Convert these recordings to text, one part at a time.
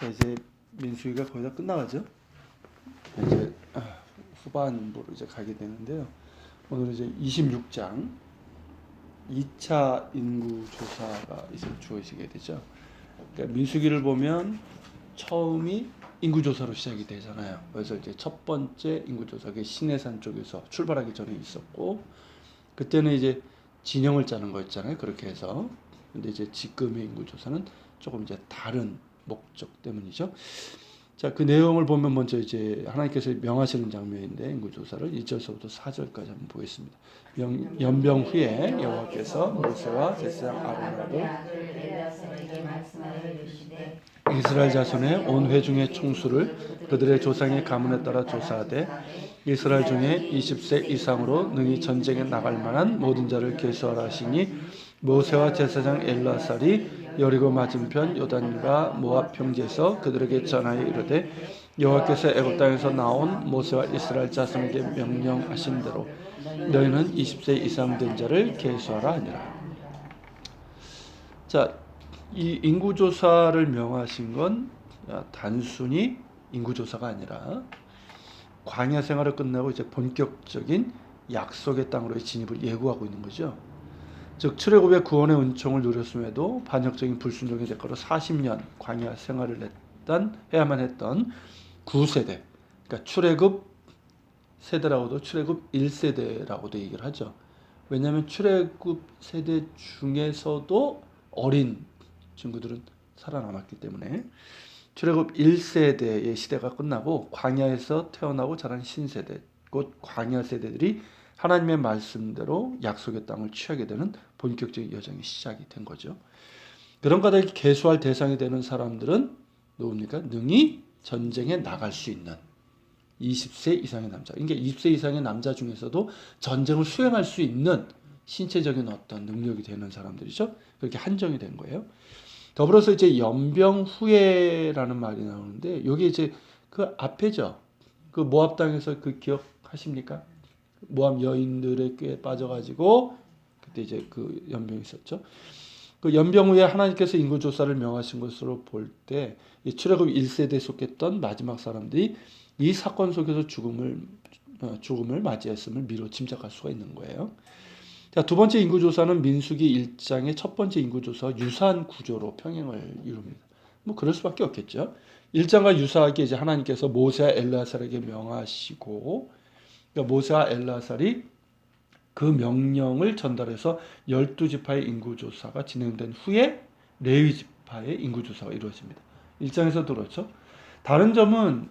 자, 이제 민수기가 거의 다 끝나가죠. 이제 후반부로 이제 가게 되는데요. 오늘 이제 26장 2차 인구 조사가 이제 주어지게 되죠. 그러니까 민수기를 보면 처음이 인구 조사로 시작이 되잖아요. 그래서 이제 첫 번째 인구 조사가 시내산 쪽에서 출발하기 전에 있었고, 그때는 이제 진영을 짜는 거였잖아요. 그렇게 해서. 근데 이제 지금의 인구 조사는 조금 이제 다른 목적 때문이죠. 자, 그 내용을 보면 먼저 이제 하나님께서 명하시는 장면인데, 인구조사를 1절서부터 4절까지 한번 보겠습니다. 연병 후에 여호와께서 모세와 제사장 아론에게 이스라엘 자손의 온 회중의 총수를 그들의 조상의 가문에 따라 조사하되 이스라엘 중에 20세 이상으로 능히 전쟁에 나갈 만한 모든 자를 계수하라 하시니 모세와 제사장 엘라살이 여리고 맞은편 요단과 모압 평지에서 그들에게 전하여 이르되 여호와께서 애굽 땅에서 나온 모세와 이스라엘 자손에게 명령하신 대로 너희는 20세 이상 된 자를 계수하라 하니라. 자, 이 인구조사를 명하신 건 단순히 인구조사가 아니라 광야 생활을 끝내고 이제 본격적인 약속의 땅으로의 진입을 예고하고 있는 거죠. 즉 출애굽의 구원의 은총을 누렸음에도 반역적인 불순종의 대가로 40년 광야 생활을 해야만 했던 9세대, 그러니까 출애굽 세대라고도 출애굽 1세대라고도 얘기를 하죠. 왜냐하면 출애굽 세대 중에서도 어린 친구들은 살아남았기 때문에 출애굽 1세대의 시대가 끝나고 광야에서 태어나고 자란 신세대, 곧 광야 세대들이 하나님의 말씀대로 약속의 땅을 취하게 되는 본격적인 여정이 시작이 된 거죠. 그런 것을 계수할 대상이 되는 사람들은 누굽니까? 능히 전쟁에 나갈 수 있는 20세 이상의 남자. 그러니까 20세 이상의 남자 중에서도 전쟁을 수행할 수 있는 신체적인 어떤 능력이 되는 사람들이죠. 그렇게 한정이 된 거예요. 더불어서 이제 연병 후에라는 말이 나오는데, 여기 이제 그 앞에죠. 그 모압 땅에서 그 기억하십니까? 모압 여인들의 꾀에 빠져가지고 그때 이제 그 연병이 있었죠. 그 연병 후에 하나님께서 인구 조사를 명하신 것으로 볼 때 출애굽 1세대에 속했던 마지막 사람들이 이 사건 속에서 죽음을 맞이했음을 미로 짐작할 수가 있는 거예요. 자, 두 번째 인구 조사는 민수기 1장의 첫 번째 인구 조사와 유사한 구조로 평행을 이룹니다. 뭐 그럴 수밖에 없겠죠. 1장과 유사하게 이제 하나님께서 모세와 엘르아살에게 명하시고, 그러니까 모세와 엘르아살이 그 명령을 전달해서 12지파의 인구조사가 진행된 후에 레위 지파의 인구조사가 이루어집니다. 1장에서도 그렇죠. 다른 점은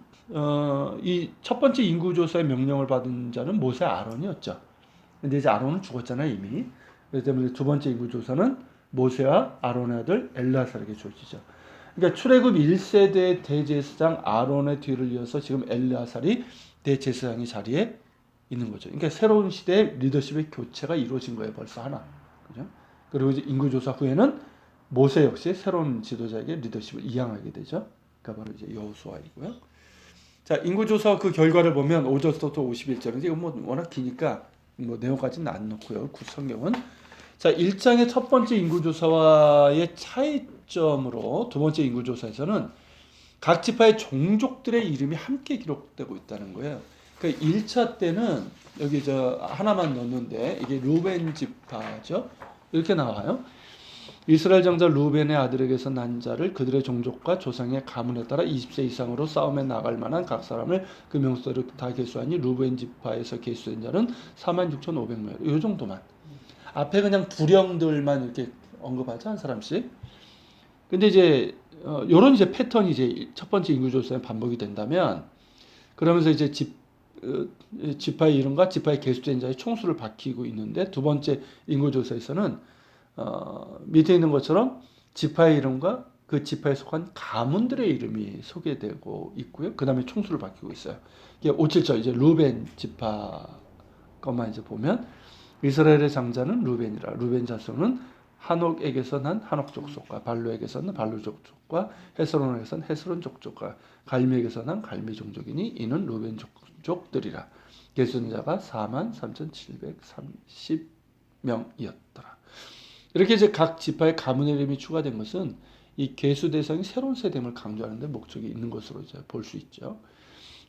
이 첫 번째 인구조사의 명령을 받은 자는 모세 아론이었죠. 근데 이제 아론은 죽었잖아요, 이미. 그렇기 때문에 두 번째 인구조사는 모세와 아론의 아들 엘르아살에게 주어지죠. 그러니까 출애굽 1세대 대제사장 아론의 뒤를 이어서 지금 엘르아살이 대제사장의 자리에 있는 거죠. 그러니까 새로운 시대의 리더십의 교체가 이루어진 거예요, 벌써 하나. 그죠? 그리고 이제 인구조사 후에는 모세 역시 새로운 지도자에게 리더십을 이양하게 되죠. 그러니까 바로 이제 여호수아이고요. 자, 인구조사 그 결과를 보면 5절부터 51절인데 이거 뭐 워낙 기니까 뭐 내용까지는 안 넣고요. 성경은. 자, 1장의 첫 번째 인구조사와의 차이점으로 두 번째 인구조사에서는 각 지파의 종족들의 이름이 함께 기록되고 있다는 거예요. 그 1차 때는 여기 하나만 넣었는데 이게 루벤 지파죠. 이렇게 나와요. 이스라엘 장자 루벤의 아들에게서 난 자를 그들의 종족과 조상의 가문에 따라 20세 이상으로 싸움에 나갈 만한 각 사람을 그 명수대로 다 계수하니 루벤 지파에서 계수된 자는 46,500명. 이 정도만. 앞에 그냥 부령들만 이렇게 언급하죠, 한 사람씩. 근데 이제 요런 이제 패턴이 이제 첫 번째 인구조사에 반복이 된다면, 그러면서 이제 지파의 이름과 지파의 계수된 자의 총수를 밝히고 있는데, 두 번째 인구조사에서는 밑에 있는 것처럼 지파의 이름과 그 지파에 속한 가문들의 이름이 소개되고 있고요. 그 다음에 총수를 밝히고 있어요. 이게 5.7절 이제 루벤 지파 것만 이제 보면 이스라엘의 장자는 루벤이라. 루벤 자손은 한옥에게서 난 한옥 족속과 발루에게서 난 발루 족속과 헤스론에게서 난 헤스론 족속과 갈미에게서 난 갈미 종족이니 이는 루벤 족족들이라. 계수자가 43,730명이었더라. 이렇게 이제 각 지파의 가문의 이름이 추가된 것은 이 계수 대상이 새로운 세대임을 강조하는 데 목적이 있는 것으로 이제 볼 수 있죠.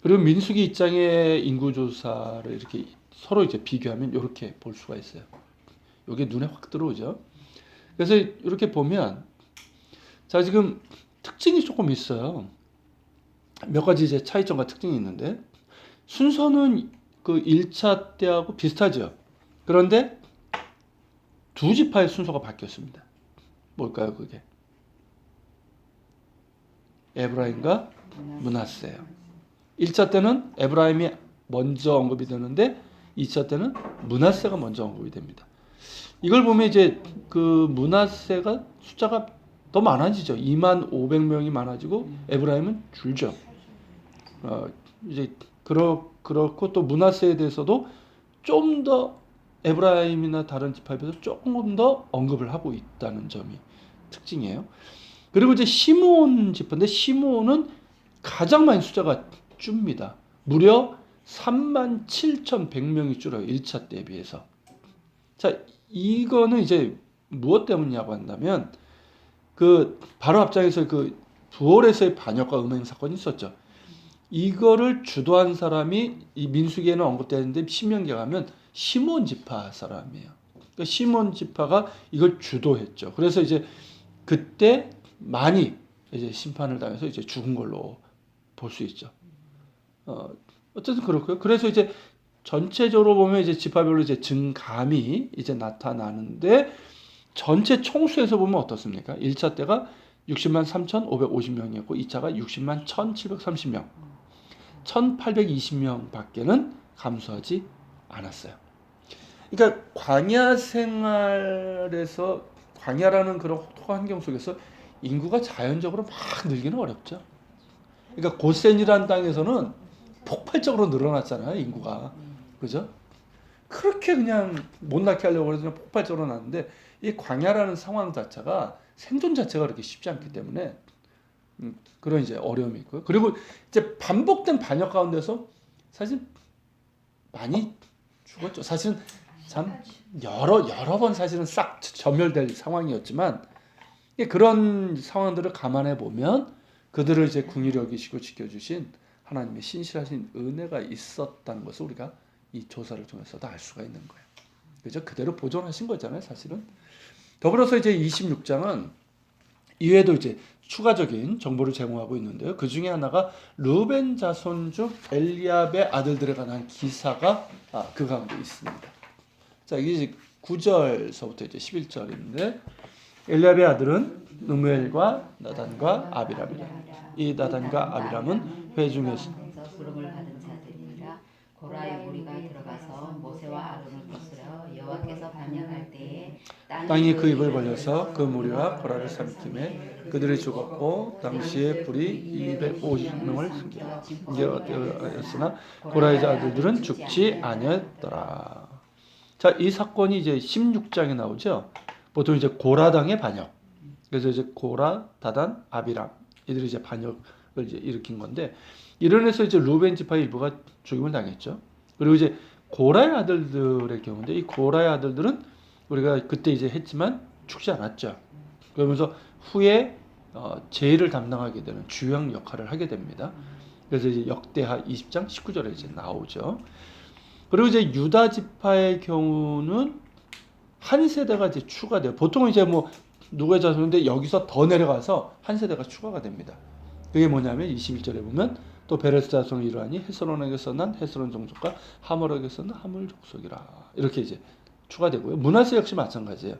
그리고 민수기 입장의 인구조사를 이렇게 서로 이제 비교하면 이렇게 볼 수가 있어요. 이게 눈에 확 들어오죠. 그래서 이렇게 보면 자 지금 특징이 조금 있어요. 몇 가지 이제 차이점과 특징이 있는데 순서는 그 1차 때하고 비슷하죠. 그런데 두 지파의 순서가 바뀌었습니다. 뭘까요, 그게? 에브라임과 므낫세예요. 1차 때는 에브라임이 먼저 언급이 되는데 2차 때는 므낫세가 먼저 언급이 됩니다. 이걸 보면 이제 그 므낫세가 숫자가 더 많아지죠. 2만 500명이 많아지고 에브라임은 줄죠. 이제 그렇고 또 므낫세에 대해서도 좀 더 에브라임이나 다른 지파에 비해서 조금 더 언급을 하고 있다는 점이 특징이에요. 그리고 이제 시므온 지파인데 시므온은 가장 많이 숫자가 줍니다. 무려 37,100명이 줄어요. 1차 때에 비해서. 자, 이거는 이제 무엇 때문이냐고 한다면 그 바로 앞장에서 그 부월에서의 반역과 음행 사건이 있었죠. 이거를 주도한 사람이 이 민수기에는 언급되는데 신명기에 가면 시므온 지파 사람이에요. 그러니까 시므온 지파가 이걸 주도했죠. 그래서 이제 그때 많이 이제 심판을 당해서 이제 죽은 걸로 볼 수 있죠. 어쨌든 그렇고요. 그래서 이제 전체적으로 보면 이제 지파별로 이제 증감이 이제 나타나는데 전체 총수에서 보면 어떻습니까? 1차 때가 60만 3,550명이었고 2차가 60만 1,730명. 1,820명 밖에는 감소하지 않았어요. 그러니까 광야 생활에서 광야라는 그런 혹독한 환경 속에서 인구가 자연적으로 막 늘기는 어렵죠. 그러니까 고센이라는 땅에서는 폭발적으로 늘어났잖아요, 인구가. 그죠? 그렇게 그냥 못 낳게 하려고 해서 그냥 폭발적으로 났는데 이 광야라는 상황 자체가 생존 자체가 그렇게 쉽지 않기 때문에 그런 이제 어려움이 있고요. 그리고 이제 반복된 반역 가운데서 사실 많이 죽었죠. 사실은 참 여러 번 사실은 싹 전멸될 상황이었지만 그런 상황들을 감안해 보면 그들을 이제 긍휼히 여기시고 지켜주신 하나님의 신실하신 은혜가 있었다는 것을 우리가 이 조사를 통해서도 알 수가 있는 거예요. 그죠? 그대로 보존하신 거잖아요, 사실은. 더불어서 이제 26장은 이외에도 이제 추가적인 정보를 제공하고 있는데요. 그 중에 하나가 르벤 자손 중 엘리압의 아들들에 관한 기사가 그 가운데 있습니다. 자, 이게 이제 9절서부터 이제 11절인데 엘리압의 아들은 느무엘과 나단과 아비람이라. 이 나단과 아비람은 회중에서 부름을 받은 자들이니라. 고라의 무리가 들어가서 모세와 아론을 거스려 여호와께서 반역할 때에 땅이 그 입을 벌려서 그 무리와 고라를 삼킴에 그들이 죽었고 당시에 불이 250명을 숨겼으나 고라의 아들들은 죽지 아니었더라. 자, 이 사건이 이제 16장에 나오죠. 보통 이제 고라당의 반역. 그래서 이제 고라, 다단, 아비람 이들이 이제 반역을 이제 일으킨 건데 이런해서 이제 루벤 지파의 일부가 죽임을 당했죠. 그리고 이제 고라의 아들들의 경우인데 이 고라의 아들들은 우리가 그때 이제 했지만 죽지 않았죠. 그러면서 후에 제의를 담당하게 되는 주요 역할을 하게 됩니다. 그래서 이제 역대하 20장 19절에 이제 나오죠. 그리고 이제 유다 지파의 경우는 한 세대가 이제 추가돼요. 보통은 이제 뭐 누구의 자손인데 여기서 더 내려가서 한 세대가 추가가 됩니다. 그게 뭐냐면 21절에 보면 또 베레스 자손을 이루하니 헤스론에게서 난 헤스론 종족과 하몰에게서 난 하몰 족속이라. 이렇게 이제 추가되고요. 므낫세 역시 마찬가지예요.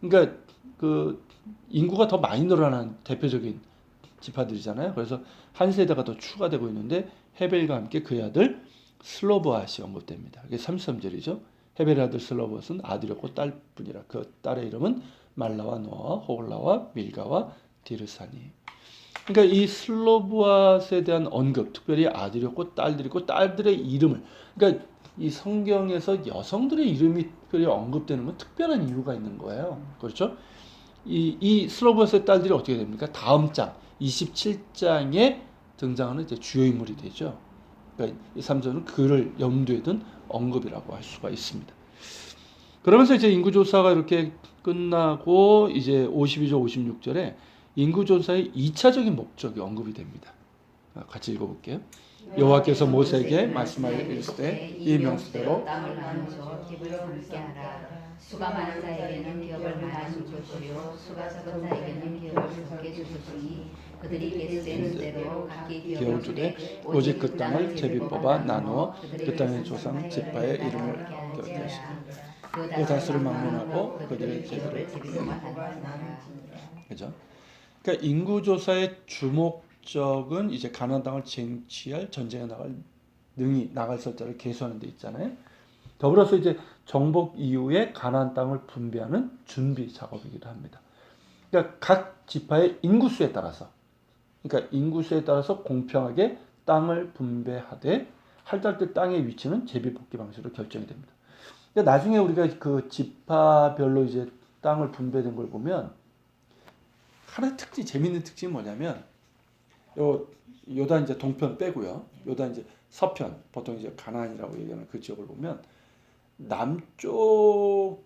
그러니까 그 인구가 더 많이 늘어난 대표적인 지파들이잖아요. 그래서 한 세대가 더 추가되고 있는데 헤벨과 함께 그의 아들 슬로브앗이 언급됩니다. 이게 33절이죠. 헤벨의 아들 슬로브앗은 아들이었고 딸뿐이라. 그 딸의 이름은 말라와 노아와 호글라와 밀가와 디르사니. 그러니까 이 슬로브앗에 대한 언급, 특별히 아들이었고 딸들이고 딸들의 이름을, 그러니까 이 성경에서 여성들의 이름이 특별히 언급되는 건 특별한 이유가 있는 거예요. 그렇죠? 이 슬로브앗의 딸들이 어떻게 됩니까? 다음 장 27장에 등장하는 이제 주요 인물이 되죠. 그러니까 이 3절은 그를 염두에 둔 언급이라고 할 수가 있습니다. 그러면서 이제 인구조사가 이렇게 끝나고 이제 52절 56절에 인구조사의 2차적인 목적이 언급이 됩니다. 같이 읽어볼게요. 여호와께서 모세에게 말씀하시되 이 명수대로 땅을 나누어 기업을 삼게 하라. 수가 많은 자에게는 기업을 많이 줄 것이요 수가 적은 자에게는 기업을 적게 줄 것이니 그들이 계수된 대로 각기 기업을 주되 오직 그 땅을 제비 뽑아 나누어 그 땅의 조상 지파의 이름을 기억하시고 그 다수를 막론하고 그들의 제비를 그죠? 그러니까 인구조사의 주목적은 이제 가나안 땅을 쟁취할 전쟁에 나갈 능히 나갈 설자를 계수하는 데 있잖아요. 더불어서 이제 정복 이후에 가나안 땅을 분배하는 준비 작업이기도 합니다. 그러니까 각 지파의 인구수에 따라서, 그러니까 인구수에 따라서 공평하게 땅을 분배하되 할달 때 땅의 위치는 제비뽑기 방식으로 결정이 됩니다. 그러니까 나중에 우리가 그 지파별로 이제 땅을 분배된 걸 보면 하나 재밌는 특징이 뭐냐면 요단 이제 동편 빼고요. 요단 이제 서편, 보통 이제 가나안이라고 얘기하는 그 지역을 보면 남쪽으로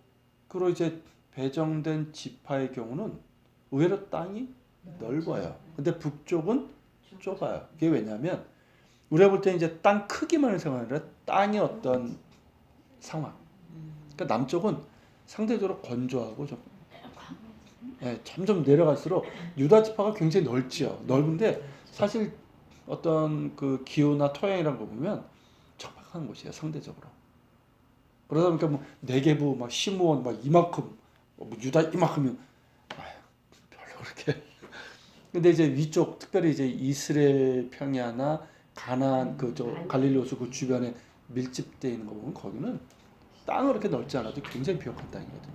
이제 배정된 지파의 경우는 의외로 땅이 넓어요. 근데 북쪽은 좁아요. 그게 왜냐하면 우리가 볼 때 이제 땅 크기만을 생각하는 아니라 땅의 어떤 상황. 그러니까 남쪽은 상대적으로 건조하고 좀 점점 내려갈수록 유다 지파가 굉장히 넓지요. 넓은데 사실 어떤 그 기후나 토양이란 거 보면 척박한 곳이에요. 상대적으로. 그러다 보니까 뭐 네게부 막 시므온 막 이만큼 뭐 유다 이만큼이면 별로 그렇게. 근데 이제 위쪽 특별히 이제 이스라엘 평야나 가나안 그저 갈릴리 호수 그 주변에 밀집되어 있는 거 보면 거기는 땅은 그렇게 넓지 않아도 굉장히 비옥한 땅이거든요.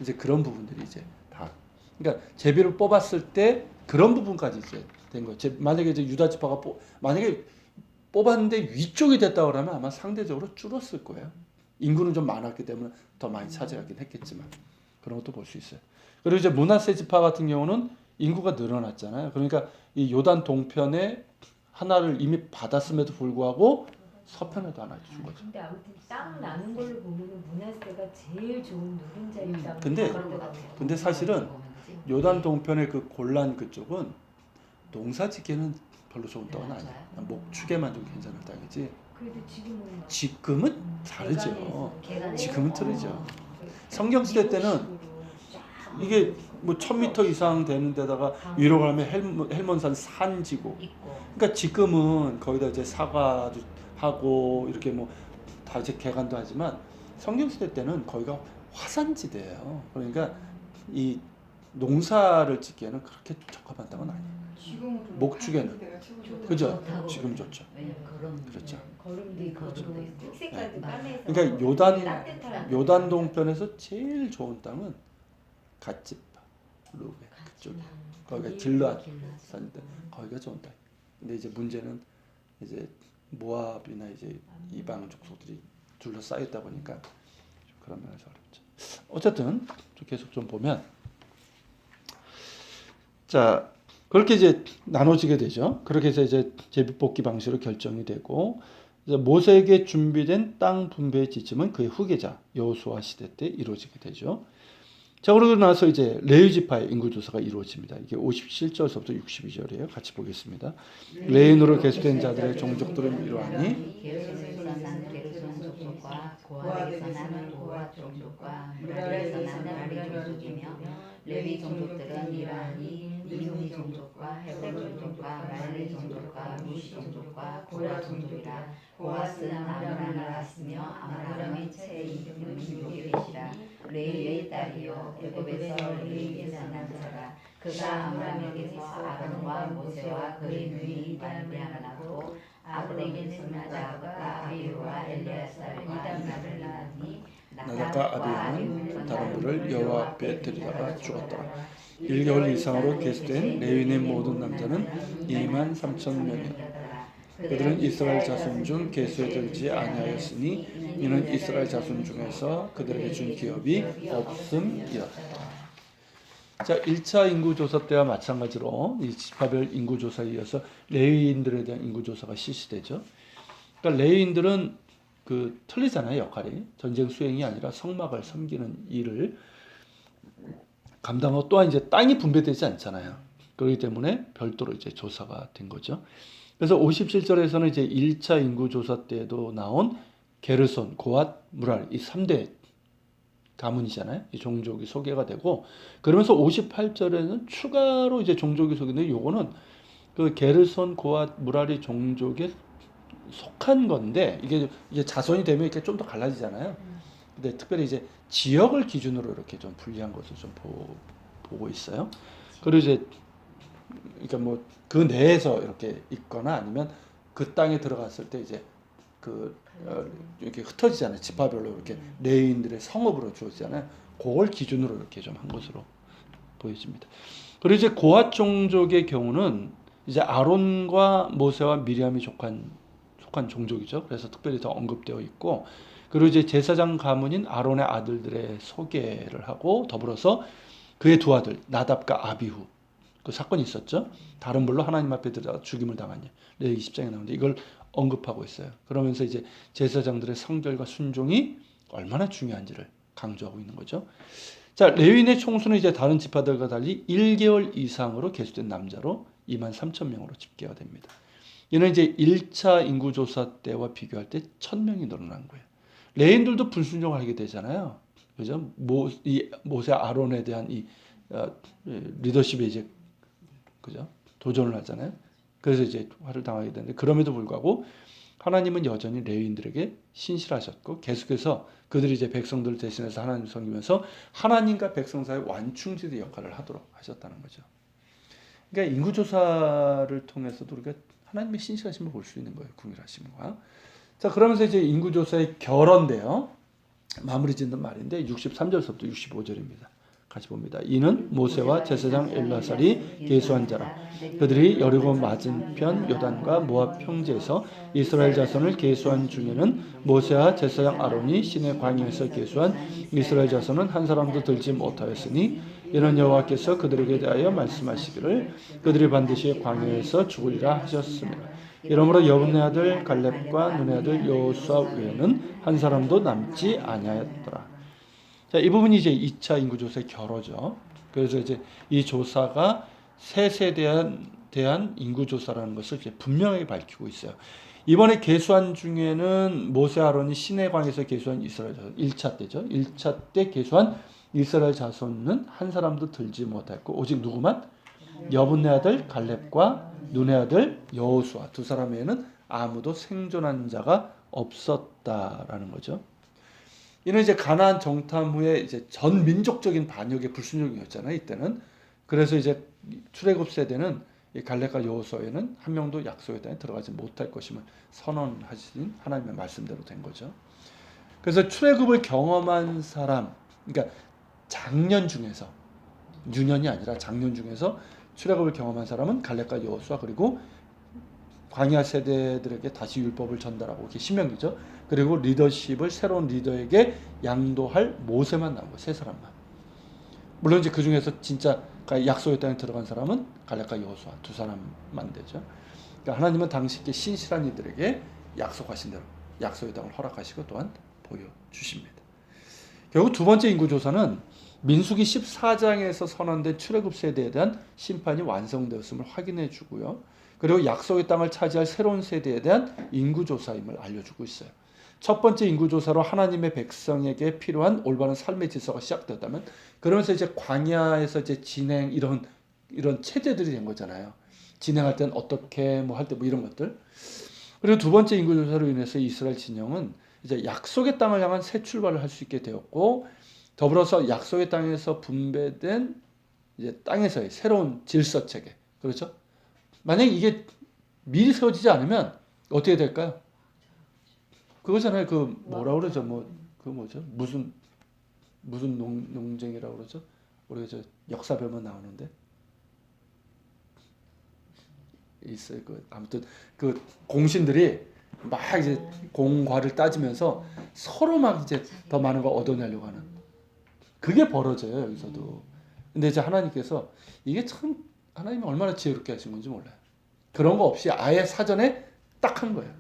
이제 그런 부분들이 이제 다 그러니까 제비를 뽑았을 때 그런 부분까지 이제 된 거죠. 만약에 이제 유다 지파가 만약에 뽑았는데 위쪽이 됐다 그러면 아마 상대적으로 줄었을 거예요. 인구는 좀 많았기 때문에 더 많이 차지하긴 했겠지만 그런 것도 볼 수 있어요. 그리고 이제 므낫세 지파 같은 경우는 인구가 늘어났잖아요. 그러니까 이 요단 동편에 하나를 이미 받았음에도 불구하고 서편에도 하나 준 거죠. 근데 아무튼 땅 나눈 걸로 보면은 므낫세가 제일 좋은 노른자의 땅을 근데 받은 것 같아요. 근데 사실은 요단 동편의 그 골란 그쪽은 농사짓기는 별로 좋은 땅은 아니에요. 목축에만 좀 괜찮은 땅이지. 그래도 지금은 지금은 다르죠. 계단에 지금은 틀리죠. 성경 시대 때는 이게 뭐 1000m 이상 되는 데다가 위로 가면 헬몬산 산지고. 있고 그러니까 지금은 거기다 이제 사과도 하고 이렇게 뭐 다 이제 개간도 하지만 성경 시대 때는 거기가 화산지대예요. 그러니까 이 농사를 짓기에는 그렇게 적합한 땅은 아니에요. 목축에는 그죠? 지금 좋죠. 왜냐면 그런 그렇죠. 걸음도 있고 걸음도 있고. 흑색깔도 까매서 그러니까 따뜻한 요단 동편에서 제일 좋은 땅은 갓지파, 루베 그쪽에. 거기가 길르앗산인데 거기가 좋은 땅. 근데 이제 문제는 이제 모압이나 이제 이방 족속들이 둘러싸였다 보니까 좀 그런 면에서 어렵죠. 어쨌든 좀 계속 좀 보면 자 그렇게 이제 나눠지게 되죠. 그렇게 해서 이제 제비뽑기 방식으로 결정이 되고 이제 모세에게 준비된 땅 분배의 지침은 그의 후계자 여호수아 시대 때 이루어지게 되죠. 자, 그러고 나서 이제 레위 지파의 인구 조사가 이루어집니다. 이게 57절서부터 62절이에요. 같이 보겠습니다. 레인으로 계수된 자들의 종족들은 이러하니 게르손에서 난 게르손 족속과 고핫에서 나는 고핫 족속과 므랄리에서 나는 므랄리 족속이며 레위 종족들은 이러하니 이므니 종족과 헤브론 종족과 말리 종족과 무시 종족과 고라 종족이라. 고핫은 아므람을 낳았으며 아므람의 체 이름은 요게벳이라. 레위의 딸이요 애굽에서 레위에서 난 자라. 그가 아므람에게서 아론과 모세와 그의 누이 말미암아 낳고 아브에게는 나답과 아비후와 엘리야살 이다말을 낳으니 나답과 아비후는 다른 불을 여호와 앞에 들이다가 죽었더라. 1개월 이상으로 계수된 레위인의 모든 남자는 23,000명이라. 그들은 이스라엘 자손 중 계수에 들지 아니하였으니 이는 이스라엘 자손 중에서 그들에게 준 기업이 없음이었다. 자, 1차 인구조사 때와 마찬가지로 이 지파별 인구조사에 이어서 레위인들에 대한 인구조사가 실시되죠. 그러니까 레위인들은 그 틀리잖아요, 역할이. 전쟁 수행이 아니라 성막을 섬기는 일을 감당하고 또한 이제 땅이 분배되지 않잖아요. 그렇기 때문에 별도로 이제 조사가 된 거죠. 그래서 57절에서는 이제 1차 인구 조사 때도 나온 게르손, 고앗, 무랄 이 3대 가문이잖아요. 이 종족이 소개가 되고 그러면서 58절에는 추가로 이제 종족이 소개되는데 요거는 그 게르손, 고앗, 무랄이 종족에 속한 건데 이게 자손이 되면 이렇게 좀 더 갈라지잖아요. 근데 특별히 이제 지역을 기준으로 이렇게 좀 분리한 것을 좀 보고 있어요. 그리고 이제 그러니까 뭐 그 내에서 이렇게 있거나 아니면 그 땅에 들어갔을 때 이제 이렇게 흩어지잖아요. 지파별로 이렇게 레위인들의 성읍으로 주어지잖아요. 그걸 기준으로 이렇게 좀 한 것으로 보여집니다. 그리고 이제 고앗 종족의 경우는 이제 아론과 모세와 미리암이 속한 종족이죠. 그래서 특별히 더 언급되어 있고, 그리고 이제 제사장 가문인 아론의 아들들의 소개를 하고 더불어서 그의 두 아들 나답과 아비후 그 사건이 있었죠. 다른 불로 하나님 앞에 들어가 죽임을 당한 레위기 10장에 나오는데 이걸 언급하고 있어요. 그러면서 이제 제사장들의 성결과 순종이 얼마나 중요한지를 강조하고 있는 거죠. 자, 레위인의 총수는 이제 다른 지파들과 달리 1개월 이상으로 계수된 남자로 23,000명으로 집계가 됩니다. 이는 이제 1차 인구조사 때와 비교할 때 1,000명이 늘어난 거예요. 레위인들도 불순종을 하게 되잖아요. 그죠? 모세 아론에 대한 이 리더십에 이제 그죠? 도전을 하잖아요. 그래서 이제 화를 당하게 되는데 그럼에도 불구하고 하나님은 여전히 레위인들에게 신실하셨고 계속해서 그들이 이제 백성들을 대신해서 하나님을 섬기면서 하나님과 백성 사이의 완충지대 역할을 하도록 하셨다는 거죠. 그러니까 인구조사를 통해서도 우리가 하나님의 신실하심을 볼 수 있는 거예요. 궁일하심과. 자, 그러면서 이제 인구조사의 결언인데요. 마무리 짓는 말인데 63절부터 65절입니다. 같이 봅니다. 이는 모세와 제사장 엘라살이 계수한 자라. 그들이 여리고 맞은편 요단과 모압 평지에서 이스라엘 자손을 계수한 중에는 모세와 제사장 아론이 시내 광야에서 계수한 이스라엘 자손은 한 사람도 들지 못하였으니 이는 여호와께서 그들에게 대하여 말씀하시기를 그들이 반드시 광야에서 죽으리라 하셨습니다. 이러므로 여분네 아들 갈렙과 눈의 아들 여호수아 외에는 한 사람도 남지 아니하였더라. 자, 이 부분이 이제 2차 인구조사의 결어죠. 그래서 이제 이 조사가 세 세대에 대한 인구조사라는 것을 이제 분명하게 밝히고 있어요. 이번에 계수한 중에는 모세 아론이 시내광에서 계수한 이스라엘 자손 1차 때죠. 1차 때 계수한 이스라엘 자손은 한 사람도 들지 못했고 오직 누구만? 여분네 아들 갈렙과 눈의 아들 여호수아 두 사람 외에는 아무도 생존한 자가 없었다라는 거죠. 이는 이제 가나안 정탐 후에 이제 전 민족적인 반역의 불순종이었잖아요. 이때는. 그래서 이제 출애굽 세대는 이 갈렙과 여호수아에는 한 명도 약속의 땅에 들어가지 못할 것임을 선언하신 하나님의 말씀대로 된 거죠. 그래서 출애굽을 경험한 사람, 그러니까 장년 중에서 유년이 아니라 장년 중에서 출애굽을 경험한 사람은 갈렙과 여호수아 그리고 광야 세대들에게 다시 율법을 전달하고 이게 신명기죠. 그리고 리더십을 새로운 리더에게 양도할 모세만 나온 거예요. 세 사람만. 물론 이제 그 중에서 진짜 약속의 땅에 들어간 사람은 갈렙과 여호수아 두 사람만 되죠. 그러니까 하나님은 당시에 신실한 이들에게 약속하신 대로 약속의 땅을 허락하시고 또한 보여주십니다. 결국 두 번째 인구조사는 민수기 14장에서 선언된 출애굽 세대에 대한 심판이 완성되었음을 확인해 주고요. 그리고 약속의 땅을 차지할 새로운 세대에 대한 인구조사임을 알려주고 있어요. 첫 번째 인구조사로 하나님의 백성에게 필요한 올바른 삶의 질서가 시작되었다면 그러면서 이제 광야에서 이제 진행 이런 체제들이 된 거잖아요. 진행할 때는 어떻게 뭐 할 때 뭐 이런 것들. 그리고 두 번째 인구조사로 인해서 이스라엘 진영은 이제 약속의 땅을 향한 새 출발을 할 수 있게 되었고 더불어서 약속의 땅에서 분배된 이제 땅에서의 새로운 질서 체계. 그렇죠? 만약에 이게 미리 세워지지 않으면 어떻게 될까요? 그거잖아요. 그 뭐라 그러죠? 그 뭐죠? 무슨 농쟁이라고 그러죠? 우리가 저 역사 배우면 나오는데 있어요. 아무튼 그 공신들이 막 이제 공과를 따지면서 서로 막 이제 더 많은 걸 얻어내려고 하는 그게 벌어져요. 여기서도. 근데 이제 하나님께서 이게 참 하나님이 얼마나 지혜롭게 하신 건지 몰라요. 그런 거 없이 아예 사전에 딱 한 거예요.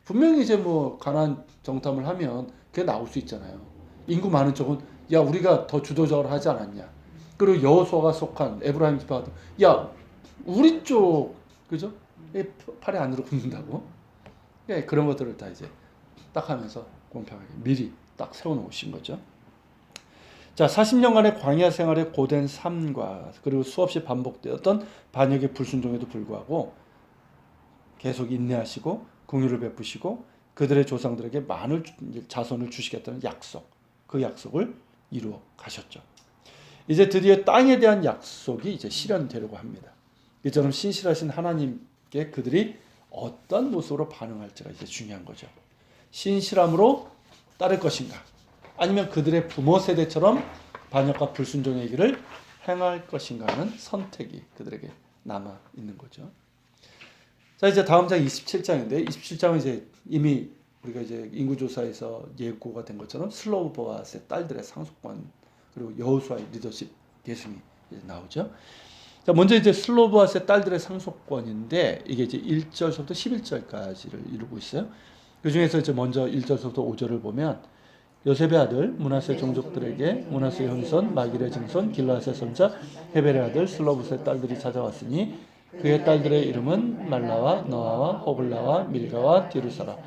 분명히 이제 뭐 가나안 정탐을 하면 그게 나올 수 있잖아요. 인구 많은 쪽은 야 우리가 더 주도적으로 하지 않았냐. 그리고 여호수아가 속한 에브라임 지파가 야 우리 쪽 그죠? 팔이 안으로 굽는다고. 예, 그런 것들을 다 이제 딱 하면서 공평하게 미리 딱 세워놓으신 거죠. 자, 40년간의 광야 생활의 고된 삶과 그리고 수없이 반복되었던 반역의 불순종에도 불구하고 계속 인내하시고 긍휼을 베푸시고 그들의 조상들에게 많은 자손을 주시겠다는 약속, 그 약속을 이루어 가셨죠. 이제 드디어 땅에 대한 약속이 이제 실현되려고 합니다. 이처럼 신실하신 하나님께 그들이 어떤 모습으로 반응할지가 이제 중요한 거죠. 신실함으로 따를 것인가, 아니면 그들의 부모 세대처럼 반역과 불순종의 길을 행할 것인가 하는 선택이 그들에게 남아 있는 거죠. 자, 이제 다음 장 27장인데 27장은 이제 이미 우리가 이제 인구조사에서 예고가 된 것처럼 슬로보아스의 딸들의 상속권 그리고 여호수아의 리더십 계승이 이제 나오죠. 자, 먼저 이제 슬로보아스의 딸들의 상속권인데 이게 이제 1절부터 11절까지를 이루고 있어요. 그 중에서 이제 먼저 1절부터 5절을 보면 요셉의 아들 므낫세 종족들에게 므낫세의 hun손 마길의 증손 길르앗의 손자 헤벨의 아들 슬로보스의 딸들이 찾아왔으니 그의 딸들의 이름은 말라와 너아와 호글라와 밀가와 디르사라.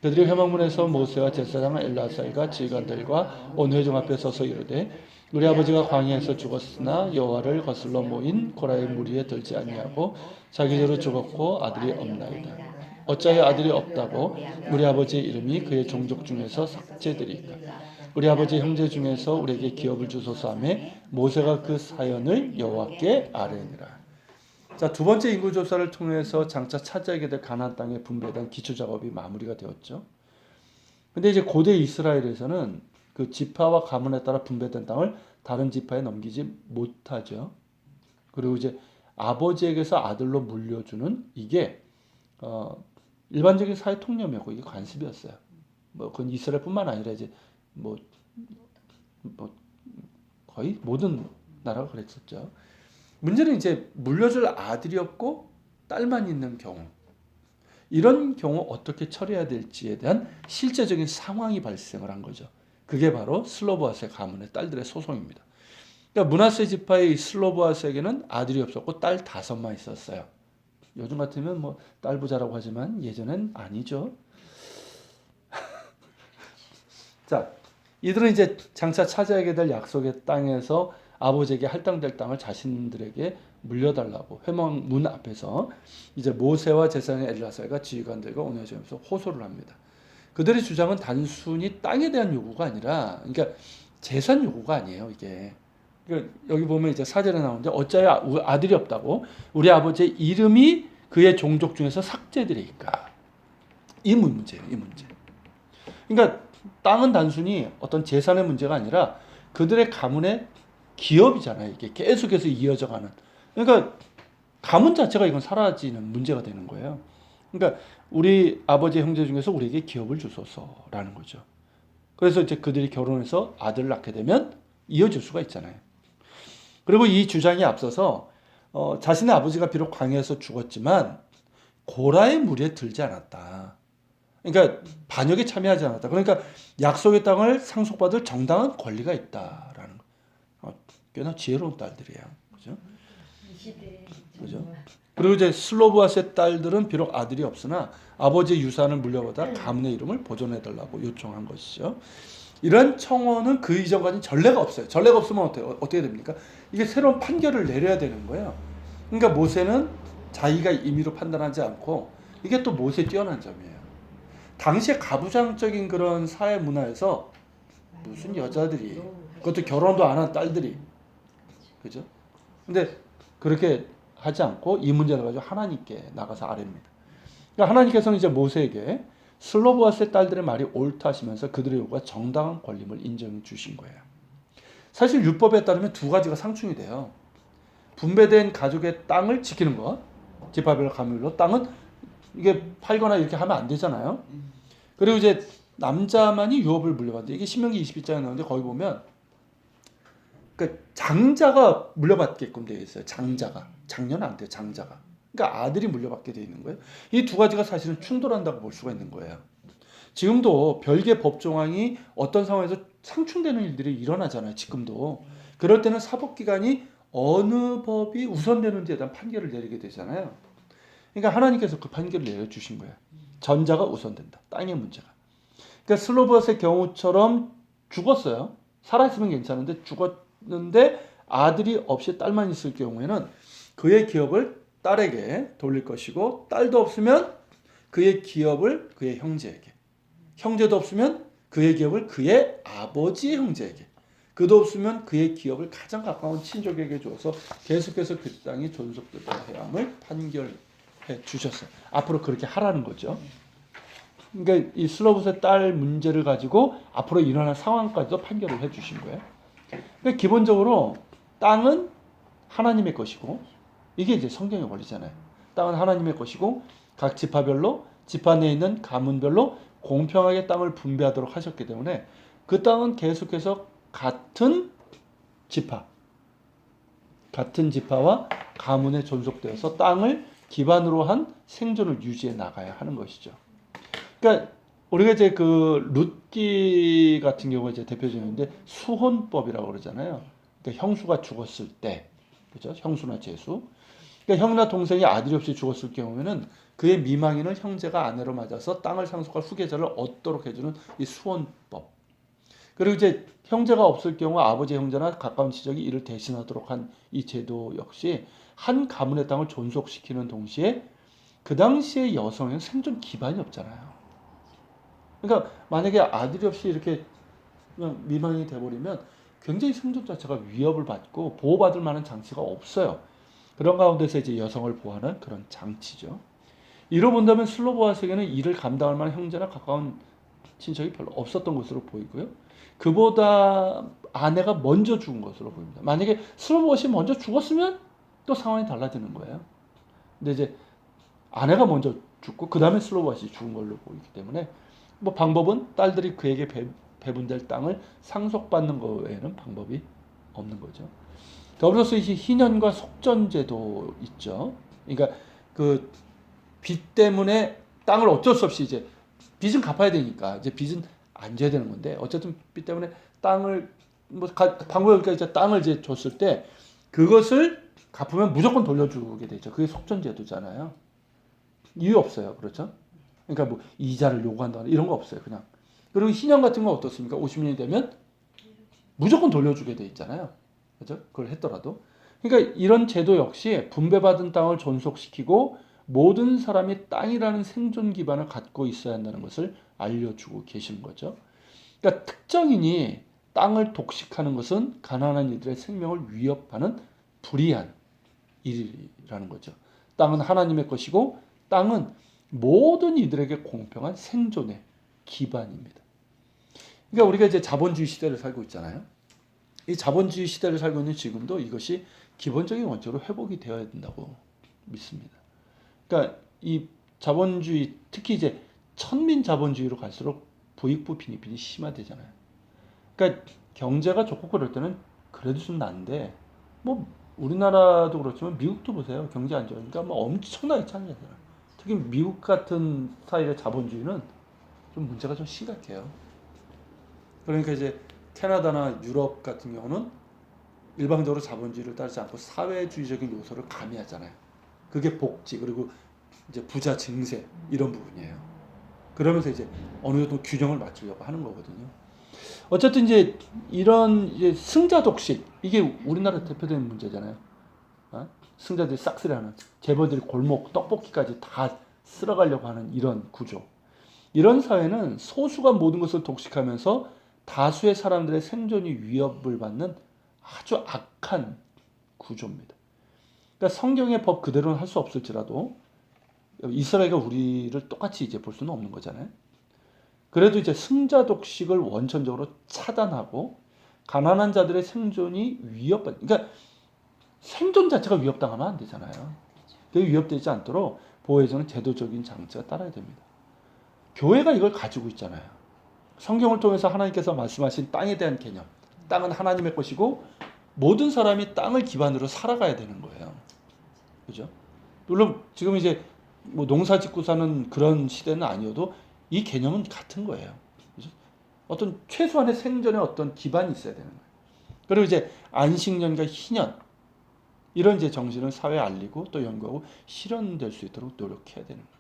그들이 회막문에서 모세와 제사장 엘라살과 지휘관들과 온 회중 앞에 서서 이르되 우리 아버지가 광야에서 죽었으나 여호와를 거슬러 모인 고라의 무리에 들지 아니하고 자기대로 죽었고 아들이 없나이다. 어찌하여 아들이 없다고 우리 아버지의 이름이 그의 종족 중에서 삭제되리까. 우리 아버지 형제 중에서 우리에게 기업을 주소서 하며 모세가 그 사연을 여호와께 아뢰니라. 자, 두 번째 인구조사를 통해서 장차 차지하게 될 가나안 땅의 분배에 대한 기초작업이 마무리가 되었죠. 근데 이제 고대 이스라엘에서는 그 지파와 가문에 따라 분배된 땅을 다른 지파에 넘기지 못하죠. 그리고 이제 아버지에게서 아들로 물려주는 이게 일반적인 사회 통념이었고 이게 관습이었어요. 뭐 그건 이스라엘뿐만 아니라 이제 뭐 거의 모든 나라가 그랬었죠. 문제는 이제 물려줄 아들이 없고 딸만 있는 경우, 이런 경우 어떻게 처리해야 될지에 대한 실제적인 상황이 발생을 한 거죠. 그게 바로 슬로보아스의 가문의 딸들의 소송입니다. 그러니까 므낫세 지파의 슬로보아스에게는 아들이 없었고 딸 5만 있었어요. 요즘 같으면 뭐 딸 부자라고 하지만 예전엔 아니죠. 자, 이들은 이제 장차 차지하게 될 약속의 땅에서 아버지에게 할당될 땅을 자신들에게 물려달라고 회막 문 앞에서 이제 모세와 제사장 엘라살과 지휘관들과 온회점에서 호소를 합니다. 그들의 주장은 단순히 땅에 대한 요구가 아니라, 그러니까 재산 요구가 아니에요. 이게 그러니까 여기 보면 이제 4절에 나오는데 어찌하여 아들이 없다고 우리 아버지의 이름이 그의 종족 중에서 삭제되리까. 이 문제예요. 이 문제. 그러니까 땅은 단순히 어떤 재산의 문제가 아니라 그들의 가문의 기업이잖아요. 이게 계속해서 이어져가는. 그러니까 가문 자체가 이건 사라지는 문제가 되는 거예요. 그러니까 우리 아버지의 형제 중에서 우리에게 기업을 주소서라는 거죠. 그래서 이제 그들이 결혼해서 아들을 낳게 되면 이어질 수가 있잖아요. 그리고 이 주장에 앞서서 자신의 아버지가 비록 광야에서 죽었지만 고라의 무리에 들지 않았다. 그러니까 반역에 참여하지 않았다. 그러니까 약속의 땅을 상속받을 정당한 권리가 있다라는 거. 꽤나 지혜로운 딸들이에요. 그죠? 그죠? 그리고 이제 슬로보아스의 딸들은 비록 아들이 없으나 아버지의 유산을 물려받아 가문의 이름을 보존해달라고 요청한 것이죠. 이런 청원은 그 이전까지 전례가 없어요. 전례가 없으면 어떻게 됩니까? 이게 새로운 판결을 내려야 되는 거예요. 그러니까 모세는 자기가 임의로 판단하지 않고, 이게 또 모세의 뛰어난 점이에요. 당시에 가부장적인 그런 사회 문화에서 무슨 여자들이, 그것도 결혼도 안 한 딸들이, 그죠? 근데 그렇게 하지 않고 이 문제를 가지고 하나님께 나가서 아뢰입니다. 그러니까 하나님께서는 이제 모세에게 슬로보아스의 딸들의 말이 옳다 하시면서 그들의 요구가 정당한 권리임을 인정해 주신 거예요. 사실 율법에 따르면 두 가지가 상충이 돼요. 분배된 가족의 땅을 지키는 것, 지파별 가문별로 땅은 이게 팔거나 이렇게 하면 안 되잖아요. 그리고 이제 남자만이 유업을 물려받는데, 이게 신명기 22장에 나오는데 거기 보면 그러니까 장자가 물려받게끔 되어 있어요. 장녀는 안 돼요. 장자가. 그러니까 아들이 물려받게 되어 있는 거예요. 이 두 가지가 사실은 충돌한다고 볼 수가 있는 거예요. 지금도 별개 법조항이 어떤 상황에서 상충되는 일들이 일어나잖아요. 지금도. 그럴 때는 사법기관이 어느 법이 우선되는지에 대한 판결을 내리게 되잖아요. 그러니까 하나님께서 그 판결을 내려주신 거예요. 전자가 우선된다. 땅의 문제가. 그러니까 슬로봇의 경우처럼 죽었어요. 살아있으면 괜찮은데 죽었는데 아들이 없이 딸만 있을 경우에는 그의 기업을 딸에게 돌릴 것이고, 딸도 없으면 그의 기업을 그의 형제에게, 형제도 없으면 그의 기업을 그의 아버지의 형제에게, 그도 없으면 그의 기업을 가장 가까운 친족에게 줘서 계속해서 그 땅이 존속되도록 해야 함을 판결해 주셨어요. 앞으로 그렇게 하라는 거죠. 그러니까 이 슬로봇의 딸 문제를 가지고 앞으로 일어날 상황까지도 판결을 해 주신 거예요. 그러니까 기본적으로 땅은 하나님의 것이고, 이게 이제 성경의 원리잖아요. 땅은 하나님의 것이고 각 지파별로, 지파 내에 있는 가문별로 공평하게 땅을 분배하도록 하셨기 때문에 그 땅은 계속해서 같은 지파와 가문에 존속되어서 땅을 기반으로 한 생존을 유지해 나가야 하는 것이죠. 그러니까 우리가 이제 그 룻기 같은 경우가 이제 대표적인데 수혼법이라고 그러잖아요. 그러니까 형수가 죽었을 때, 그죠? 형수나 제수. 그러니까 형이나 동생이 아들이 없이 죽었을 경우에는 그의 미망인을 형제가 아내로 맞아서 땅을 상속할 후계자를 얻도록 해주는 이 수혼법. 그리고 이제 형제가 없을 경우 아버지 형제나 가까운 친족이 이를 대신하도록 한 이 제도 역시 한 가문의 땅을 존속시키는 동시에 그 당시의 여성은 생존 기반이 없잖아요. 그러니까 만약에 아들이 없이 이렇게 그냥 미망이 돼버리면 굉장히 생존 자체가 위협을 받고 보호받을 만한 장치가 없어요. 그런 가운데서 이제 여성을 보호하는 그런 장치죠. 이로 본다면 슬로보아스에게는 이를 감당할 만한 형제나 가까운 친척이 별로 없었던 것으로 보이고요. 그보다 아내가 먼저 죽은 것으로 보입니다. 만약에 슬로보아스이 먼저 죽었으면 또 상황이 달라지는 거예요. 근데 이제 아내가 먼저 죽고 그 다음에 슬로보아스이 죽은 걸로 보이기 때문에 뭐 방법은 딸들이 그에게 배분될 땅을 상속받는 거 외에는 방법이 없는 거죠. 더불어서 이제 희년과 속전제도 있죠. 그러니까 그 빚 때문에 땅을 어쩔 수 없이 이제 빚은 갚아야 되니까 이제 빚은 안 줘야 되는 건데 어쨌든 빚 때문에 땅을 뭐 방법이니까 이제 땅을 이제 줬을 때 그것을 갚으면 무조건 돌려주게 되죠. 그게 속전제도잖아요. 이유 없어요, 그렇죠? 그러니까 뭐 이자를 요구한다거나 이런 거 없어요, 그냥. 그리고 희년 같은 건 어떻습니까? 50년이 되면 무조건 돌려주게 돼 있잖아요. 그죠? 그걸 했더라도. 그러니까 이런 제도 역시 분배받은 땅을 존속시키고 모든 사람이 땅이라는 생존 기반을 갖고 있어야 한다는 것을 알려주고 계시는 거죠. 그러니까 특정인이 땅을 독식하는 것은 가난한 이들의 생명을 위협하는 불의한 일이라는 거죠. 땅은 하나님의 것이고 땅은 모든 이들에게 공평한 생존의 기반입니다. 그러니까 우리가 이제 자본주의 시대를 살고 있잖아요. 이 자본주의 시대를 살고 있는 지금도 이것이 기본적인 원칙으로 회복이 되어야 된다고 믿습니다. 그러니까 이 자본주의, 특히 이제 천민 자본주의로 갈수록 부익부 빈익빈이 심화되잖아요. 그러니까 경제가 좋고 그럴 때는 그래도 좀 나은데 뭐 우리나라도 그렇지만 미국도 보세요. 경제 안 좋으니까 뭐 엄청나게 차이나요. 특히 미국 같은 스타일의 자본주의는 좀 문제가 좀 심각해요. 그러니까 이제 캐나다나 유럽 같은 경우는 일방적으로 자본주의를 따르지 않고 사회주의적인 요소를 가미하잖아요. 그게 복지 그리고 이제 부자 증세 이런 부분이에요. 그러면서 이제 어느 정도 균형을 맞추려고 하는 거거든요. 어쨌든 이제 이런 이제 승자 독식 이게 우리나라 대표되는 문제잖아요. 승자들이 싹쓸이하는 재벌들이 골목 떡볶이까지 다 쓸어가려고 하는 이런 구조. 이런 사회는 소수가 모든 것을 독식하면서 다수의 사람들의 생존이 위협을 받는 아주 악한 구조입니다. 그러니까 성경의 법 그대로는 할 수 없을지라도 이스라엘과 우리를 똑같이 이제 볼 수는 없는 거잖아요. 그래도 이제 승자 독식을 원천적으로 차단하고 가난한 자들의 생존이 그러니까 생존 자체가 위협당하면 안 되잖아요. 그게 위협되지 않도록 보호해주는 제도적인 장치가 따라야 됩니다. 교회가 이걸 가지고 있잖아요. 성경을 통해서 하나님께서 말씀하신 땅에 대한 개념. 땅은 하나님의 것이고 모든 사람이 땅을 기반으로 살아가야 되는 거예요. 그죠? 물론 지금 이제 뭐 농사 짓고 사는 그런 시대는 아니어도 이 개념은 같은 거예요. 그죠? 어떤 최소한의 생존의 어떤 기반이 있어야 되는 거예요. 그리고 이제 안식년과 희년 이런 이제 정신을 사회에 알리고 또 연구하고 실현될 수 있도록 노력해야 되는 거예요.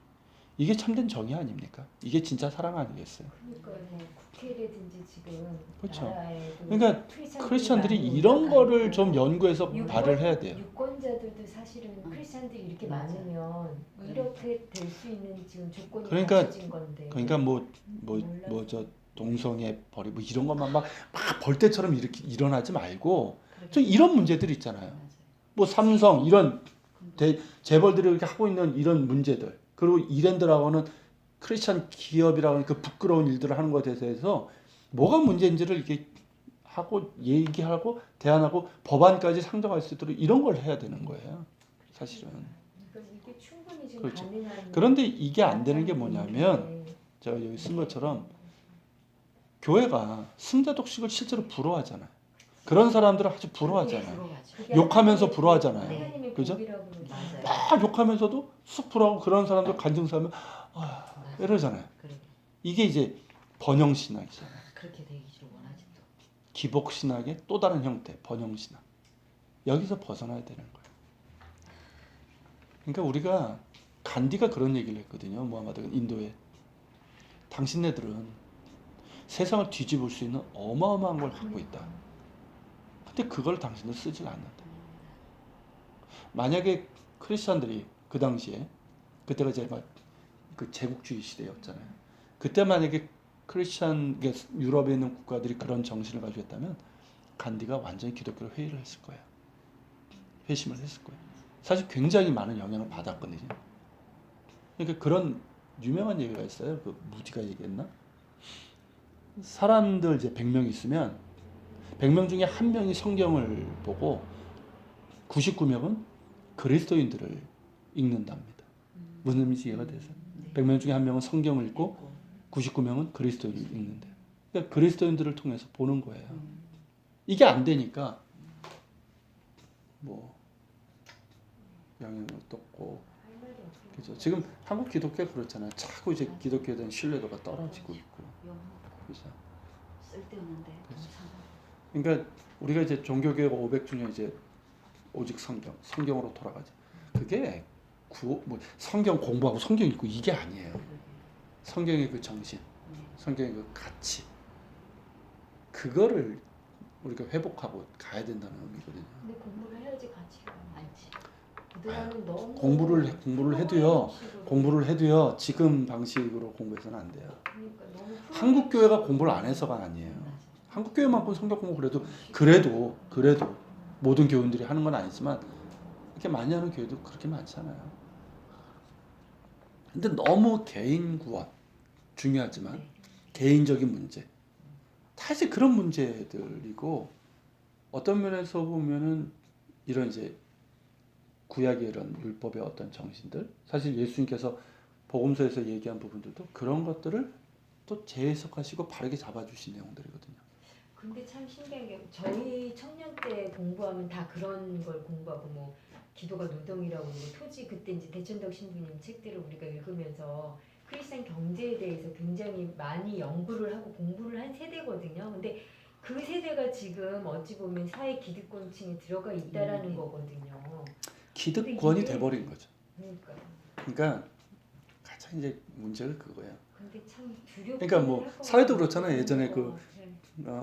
이게 참된 정의 아닙니까? 이게 진짜 사랑 아니겠어요? 그러니까 뭐 국회라든지 지금 그렇죠. 나라에 그 그러니까 크리스천들이 이런 거를 좀 연구해서 발을 해야 돼요. 유권자들도 사실은 크리스천들이 이렇게 맞아. 많으면 이렇게 될 수 있는 지금 조건이 그러니까- 갖춰진 건데. 그러니까 뭐 저 동성애 벌이 뭐 이런 것만 막 벌떼처럼 이렇게 일어나지 말고 좀 이런 문제들이 있잖아요. 맞아요. 뭐 삼성 이런 재벌들이 이렇게 하고 있는 이런 문제들, 그리고 이랜드라고는 크리스천 기업이라고 그 부끄러운 일들을 하는 것에 대해서 뭐가 문제인지를 이렇게 하고 얘기하고 대안하고 법안까지 상정할 수 있도록 이런 걸 해야 되는 거예요. 사실은. 그러니까 이게 충분히 지금 그렇죠. 가능한. 그런데 이게 안 되는 게 뭐냐면 제가 여기 쓴 것처럼 교회가 승자 독식을 실제로 부러워하잖아요. 그런 사람들을 아주 부러워하잖아요. 부러워하죠. 그게 욕하면서 하나님의 부러워하잖아요. 하나님의 그죠? 복이라고 그러죠. 맞아요. 막 욕하면서도 쑥 부러워하고 그런 사람들 간증사하면 맞아요. 이러잖아요. 그러게. 이게 이제 번영신학이잖아요. 그렇게 되기를 원하지 또. 기복신학의 또 다른 형태, 번영신학. 여기서 벗어나야 되는 거예요. 그러니까 우리가 간디가 그런 얘기를 했거든요. 무하마드가 인도에. 당신네들은 세상을 뒤집을 수 있는 어마어마한 걸 갖고 있다. 근데 그걸 당신들 쓰질 않는다. 만약에 크리스천들이 그 당시에 그때가 제가 그 제국주의 시대였잖아요. 그때 만약에 크리스천 유럽에 있는 국가들이 그런 정신을 가지고 있다면 간디가 완전히 기독교로 회의를 했을 거예요. 회심을 했을 거예요. 사실 굉장히 많은 영향을 받았거든요. 그러니까 그런 유명한 얘기가 있어요. 그 무디가 얘기했나? 사람들 이제 100명 있으면 100명 중에 한 명이 성경을 보고 99명은 그리스도인들을 읽는답니다. 무슨 의미인지 이해가 되세요? 100명 중에 한 명은 성경을 읽고 99명은 그리스도인을 읽는데. 그러니까 그리스도인들을 통해서 보는 거예요. 이게 안 되니까 뭐 영향을 떴고, 할 말이 없어요. 그죠? 지금 한국 기독교가 그렇잖아요. 자꾸 이제 기독교에 대한 신뢰도가 떨어지고 있고, 그죠? 쓸데없는데 그렇죠. 참. 그러니까 우리가 이제 종교개혁 500주년 이제 오직 성경으로 돌아가자. 그게 뭐 성경 공부하고 성경 읽고 이게 아니에요. 성경의 그 정신, 성경의 그 가치, 그거를 우리가 회복하고 가야 된다는 의미거든요. 근데 공부를 해야지 가치가 알지. 그동안은 너무 공부를 해도요. 지금 방식으로 공부해서는 안 돼요. 그러니까 너무 한국 교회가 공부를 안 해서가 아니에요. 맞아. 한국 교회만큼 성경 공부 그래도 모든 교인들이 하는 건 아니지만 이렇게 많이 하는 교회도 그렇게 많지 않아요. 근데 너무 개인 구원 중요하지만 개인적인 문제, 사실 그런 문제들이고, 어떤 면에서 보면은 이런 이제 구약의 이런 율법의 어떤 정신들, 사실 예수님께서 복음서에서 얘기한 부분들도 그런 것들을 또 재해석하시고 바르게 잡아주신 내용들이거든요. 근데 참 신기한 게 저희 청년 때 공부하면 다 그런 걸 공부하고 뭐 기도가 노동이라고 뭐 토지 그때 이제 대천덕 신부님 책들을 우리가 읽으면서 크리스천 경제에 대해서 굉장히 많이 연구를 하고 공부를 한 세대거든요. 근데 그 세대가 지금 어찌 보면 사회 기득권층에 들어가 있다라는 거거든요. 기득권이 이게- 돼버린 거죠. 그러니까 가장 이제 문제가 그거예요. 근데 참 두렵. 그러니까 뭐 사회도 그렇잖아요. 예전에 그 네.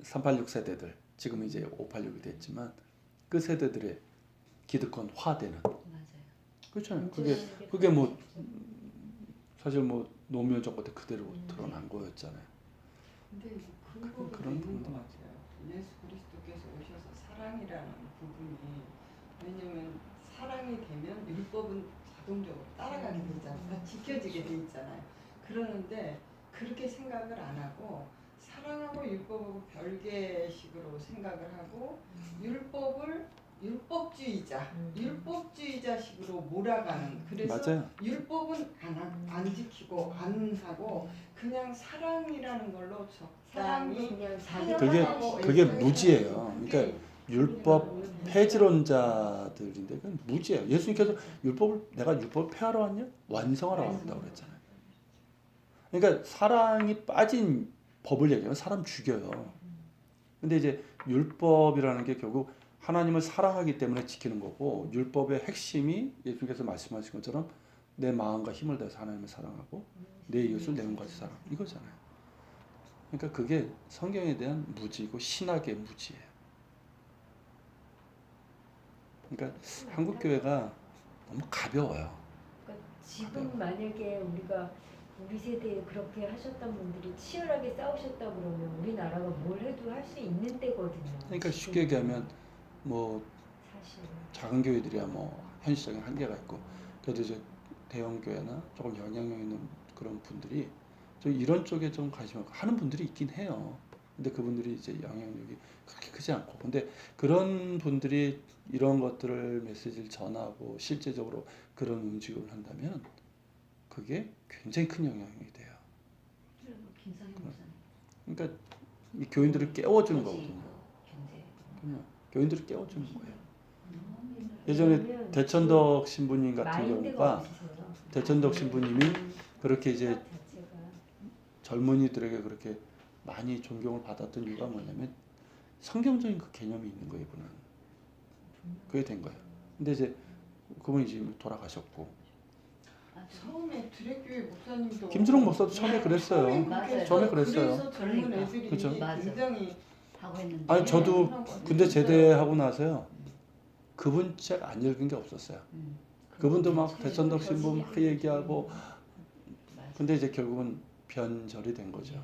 386 세대들, 지금 이제 586이 됐지만 그 세대들의 기득권화되는, 맞아요. 그렇잖아요. 그게 뭐 사실 뭐 노무현정 때 그대로 드러난 거였잖아요. 근데 이제 근거가 그런 있는 부분도 것 같아요. 예수 그리스도께서 오셔서 사랑이라는 부분이, 왜냐면 사랑이 되면 율법은 자동적으로 따라가게 되잖아요. 다 지켜지게 돼 있잖아요. 그러는데 그렇게 생각을 안 하고 사랑하고 율법하고 별개식으로 생각을 하고 율법을 율법주의자식으로 몰아가는, 그래서 맞아요. 율법은 안 지키고 안 하고 그냥 사랑이라는 걸로 적당히 그냥 자기 그게 무지예요. 그러니까 율법 폐지론자들인데 그건 무지예요. 예수님께서 내가 율법을 폐하러 왔냐? 완성하러 왔다고 그랬잖아요. 그러니까 사랑이 빠진 법을 얘기하면 사람 죽여요. 근데 이제 율법이라는 게 결국 하나님을 사랑하기 때문에 지키는 거고 율법의 핵심이 예수님께서 말씀하신 것처럼 내 마음과 힘을 다해서 하나님을 사랑하고 내 이웃을 내 몸같이 사랑 이거잖아요. 그러니까 그게 성경에 대한 무지고 신학의 무지예요. 그러니까 한국 교회가 너무 가벼워요. 그러니까 지금 만약에 우리가 우리 세대에 그렇게 하셨던 분들이 치열하게 싸우셨다 그러면 우리나라가 뭘 해도 할 수 있는 때거든요. 그러니까 쉽게 얘기하면 뭐 사실 작은 교회들이야 뭐 현실적인 한계가 있고 그래도 이제 대형 교회나 조금 영향력 있는 그런 분들이 좀 이런 쪽에 좀 관심을 하는 분들이 있긴 해요. 근데 그분들이 이제 영향력이 그렇게 크지 않고 근데 그런 분들이 이런 것들을 메시지를 전하고 실제적으로 그런 움직임을 한다면 그게 굉장히 큰 영향이 돼요. 김상현 목사님. 그러니까 이 교인들을 깨워주는 토지 거거든요. 경제. 그냥 교인들을 깨워주는 거예요. 너무 힘들어요. 예전에 왜냐면 대천덕 신부님 같은 마인드가 경우가 없으세요. 대천덕 신부님이 그렇게 이제 생각 자체가. 젊은이들에게 그렇게 많이 존경을 받았던 이유가 뭐냐면 성경적인 그 개념이 있는 거예요. 이분은 그게 된 거예요. 근데 이제 그분이 지금 돌아가셨고 처음에 드레교회 목사님도 김준홍 목사도 처음에 그랬어요. 맞아요. 처음에 그랬어요. 그래서 젊은 그러니까. 애들이 그쵸. 맞아. 굉장히 하고 했는데. 아니 저도 하고 군대 있어요. 제대하고 나서요. 그분 책 안 읽은 게 없었어요. 음. 그분도 막 대천덕 신부 막 얘기하고 맞아. 근데 이제 결국은 변절이 된 거죠.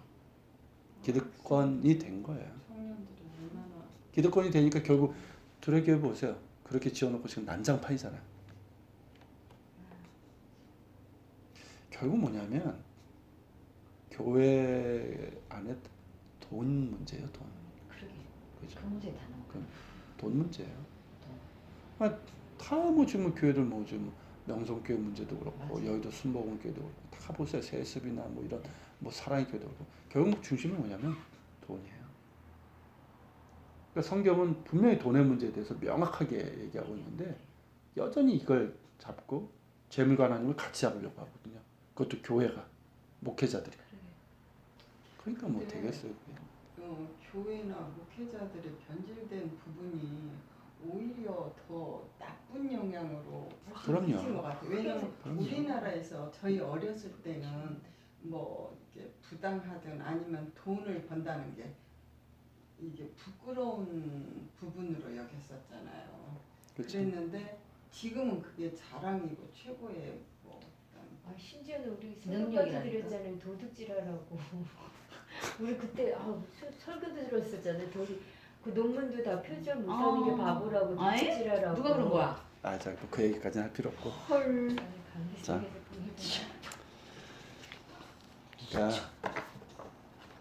기득권이 된 거예요. 청년들이 얼마나 기득권이 되니까 결국 두레교회 보세요. 그렇게 지어놓고 지금 난장판이잖아요. 결국 뭐냐면 교회 안에 돈 문제예요. 돈. 그러게. 그죠? 그 문제 다 나와. 돈 문제예요. 다뭐 지금 교회들 뭐 지금 명성교회 문제도 그렇고 맞아요. 여의도 순복음교회도 그렇고 다 보세요. 세습이나 뭐 이런 뭐 사랑의 교회도 그렇고 결국 중심이 뭐냐면 돈이에요. 그러니까 성경은 분명히 돈의 문제에 대해서 명확하게 얘기하고 있는데 여전히 이걸 잡고 재물과 하나님을 같이 잡으려고 하거든요. 그것도 교회가 목회자들이. 그러니까 뭐 근데 되겠어요. 그게. 교회나 목회자들의 변질된 부분이 오히려 더 나쁜 영향으로 훨씬 그럼요. 미친 것 같아요. 왜냐하면 그럼요. 우리나라에서 저희 어렸을 때는 뭐 이게 부당하든 아니면 돈을 번다는 게 이게 부끄러운 부분으로 여겼었잖아요. 그렇죠. 그랬는데 지금은 그게 자랑이고 최고의 뭐 어떤 심지어는 우리 능력이라니까. 설교까지 드렸잖아요. 도둑질하라고. 우리 그때 설교도 들었었잖아요. 그 논문도 다 표절 못 사는 게 바보라고 아이? 도둑질하라고. 누가 그런 거야? 자, 그 얘기까지는 할 필요 없고. 헐. 자. 그러니까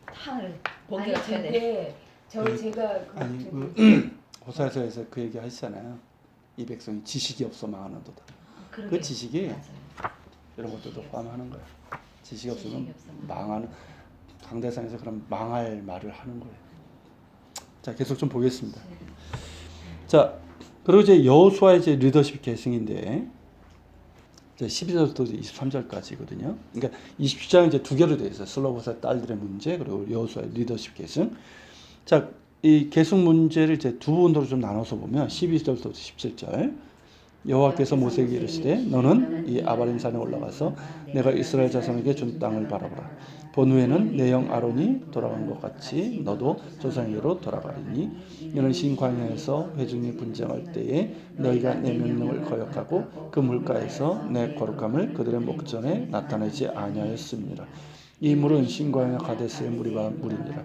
탕을 아니 번개가 쳐야 돼. 근데 제가 아니 호사에서 그 얘기 하시잖아요. 이 백성이 지식이 없어 망하는도다. 그러게. 그 지식이 맞아요. 이런 것들도 포함하는 거예요. 지식이 없으면 지식이 없으면 망하는 강대상에서 그럼 망할 말을 하는 거예요. 자 계속 좀 보겠습니다. 자 그리고 이제 여호수아의 이제 리더십 계승인데 이제 12절부터 23절까지거든요. 그러니까 27장은 이제 두 개로 되어 있어요. 슬로보사 딸들의 문제 그리고 여호수아의 리더십 계승. 자 이 계승 문제를 이제 두 부분으로 좀 나눠서 보면 12절부터 17절. 여호와께서 모세에게 이르시되 너는 이 아바림 산에 올라가서 내가 이스라엘 자손에게 준 땅을 바라보라. 본후에는 내 형 아론이 돌아간 것 같이 너도 조상에게로 돌아가리니 이는 신광야에서 회중이 분쟁할 때에 너희가 내 명령을 거역하고 그 물가에서 내 거룩함을 그들의 목전에 나타내지 아니하였음이니라. 이 물은 신광야 가데스의 물이니라.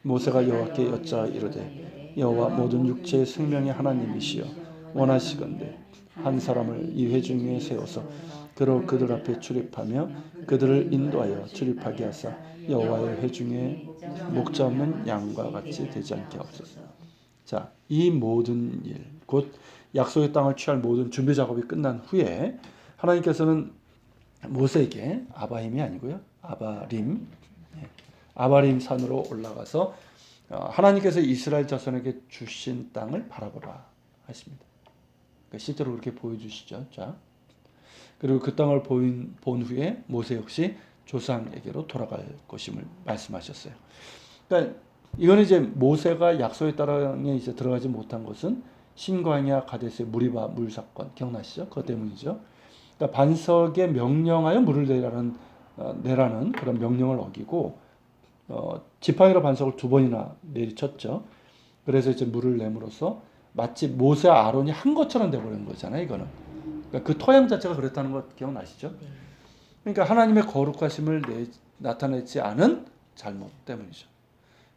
모세가 여호와께 여짜 이르되 여호와 모든 육체의 생명의 하나님이시여 원하시건대 한 사람을 이 회중 위에 세워서 그로 그들 앞에 출입하며 그들을 인도하여 출입하게 하사 여호와의 회중에 목자 없는 양과 같이 되지 않게 하옵소서. 자, 이 모든 일, 곧 약속의 땅을 취할 모든 준비 작업이 끝난 후에 하나님께서는 모세에게 아바임이 아니고요, 아바림 산으로 올라가서 하나님께서 이스라엘 자손에게 주신 땅을 바라보라 하십니다. 그러니까 실제로 그렇게 보여주시죠. 자, 그리고 그 땅을 본 후에 모세 역시 조상에게로 돌아갈 것임을 말씀하셨어요. 그러니까 이거는 이제 모세가 약속의 땅에 이제 들어가지 못한 것은 신광야 가데스의 무리바 물 사건 기억나시죠? 그것 때문이죠. 그러니까 반석에 명령하여 물을 내라는 그런 명령을 어기고 지팡이로 반석을 2번이나 내리쳤죠. 그래서 이제 물을 내므로써 마치 모세와 아론이 한 것처럼 돼버린 거잖아요. 이거는. 그러니까 그 토양 자체가 그랬다는 거 기억나시죠? 네. 그러니까 하나님의 거룩하심을 나타내지 않은 잘못 때문이죠.